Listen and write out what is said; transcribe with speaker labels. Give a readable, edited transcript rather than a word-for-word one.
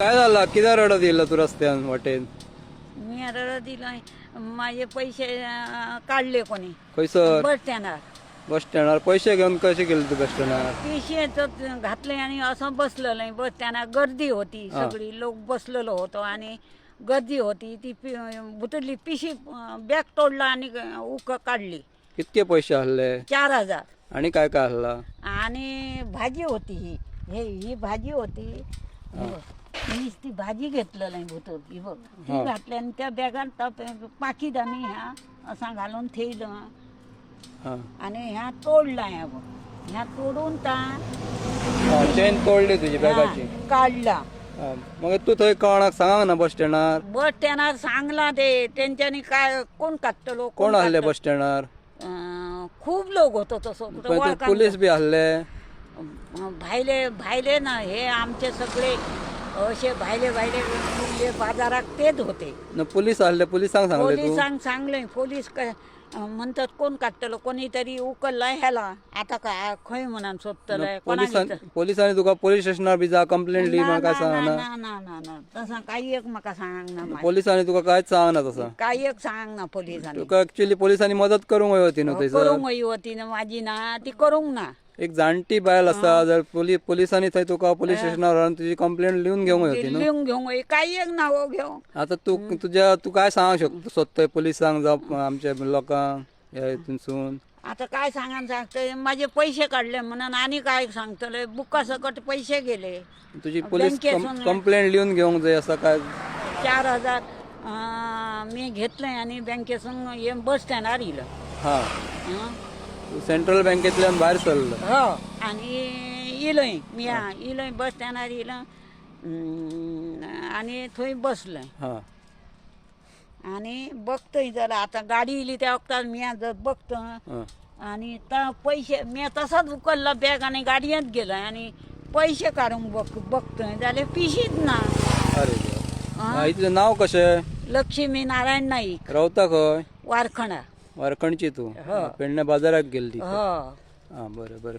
Speaker 1: काय झालं किती रडत येईल तू रस्त्यान वाटेन
Speaker 2: मी रडत दिला माझे पैसे काढले कोणी
Speaker 1: खैसर
Speaker 2: बस स्टँडार
Speaker 1: बस स्टँडार पैसे घेऊन कसे गेले तू बस स्टँडार
Speaker 2: पिशे घातले आणि असं बसलेलं नाही बस स्टँडार गर्दी होती सगळी लोक बसलेलो होतो आणि गर्दी होती ती बुतडली पिशी बॅग तोडला आणि उक काढली.
Speaker 1: कितके पैसे हल्ले
Speaker 2: 4,000
Speaker 1: आणि काय काय हल्ला
Speaker 2: आणि भाजी होती ही भाजी होती मीच ती भाजी घेतलं नाही भुतोरली बघ ती घातली आणि त्या बॅगात पाकिट आणि ह्या असा घालून ठेवलं आणि ह्या तोडला ह्या बघ ह्या तोडून
Speaker 1: चेन तोडली तुझी बॅगाची
Speaker 2: काढला.
Speaker 1: मग तू थंय कोणाक सांगा ना बस स्टँडार
Speaker 2: बस स्टँडार सांगला ते त्यांच्यानी काय कोण काढतलो
Speaker 1: कोण हल्ले बस स्टँडार
Speaker 2: खूप लोक होतो तसं
Speaker 1: पोलीस बी हल्ले
Speaker 2: भाईले ना हे आमचे सगळे असे भाईले बाजारात तेच होते.
Speaker 1: पोलीस हल्ले पोलिसांक सांगले तू
Speaker 2: पोलिसांक सांगले पोलीस काय म्हणतात कोण काढतलो कोणीतरी उकललाय ह्याला आता काय खंय म्हणून शोधतलंय
Speaker 1: पोलिसांनी तुका पोलीस स्टेशनार बी जा कंप्लेंट ली म्हाका सांगना
Speaker 2: ना तसा काही एक म्हाका सांगना
Speaker 1: पोलिसांनी तुका कांयच सांगना तसा
Speaker 2: काही एक सांगना पोलिसांनी
Speaker 1: तुका ऍक्च्युअली पोलिसांनी मदत करूंक हवी होती न्हू थंयसर
Speaker 2: करूंक हवी होती ना माझी ना ती करूंक ना.
Speaker 1: एक जाणटी बायल आसा जर पोलिसांनी थंय तुका पोलीस स्टेशनार व्हरून तुजी कंप्लेंट लिहून घेवंक होती न्हू
Speaker 2: लिहून घेवंक काही एक नाव घेऊ.
Speaker 1: आता तू काय सांगू शकतो सोदतोय पोलिसांक जावं आमच्या लोकांक ह्या हितूनसून
Speaker 2: आता काय सांगतोय माझे पैसे काढले म्हणून आणि काय सांगतले बुका सकट पैसे गेले.
Speaker 1: तुझी पोलीस कंप्लेंट लिहून घेवंक जाय असं काय
Speaker 2: 4,000 मी घेतलंय आणि बँकेसून बस स्टँडार येलं.
Speaker 1: हा सेंट्रल बँकेतल्यान भायर सरलो
Speaker 2: हो आणि इलोय मी इलोय बस स्टँडार येलं आणि थंय बसलोय आणि बघतोय जरा आता गाडी येयली त्या वक्तार मी जर बघतो आणि पैसे मी तसाच उकलला बॅग आणि गाडयेंत गेलोय आणि पैसे काढून बघतोय जाल्यार पिशीच ना.
Speaker 1: अरे तुझं नाव कशें?
Speaker 2: लक्ष्मी नारायण नाईक.
Speaker 1: रावता खंय?
Speaker 2: वारखणा.
Speaker 1: वारखणची तू पेडण्या बाजाराक गेल्ली
Speaker 2: हो
Speaker 1: बरें बरें.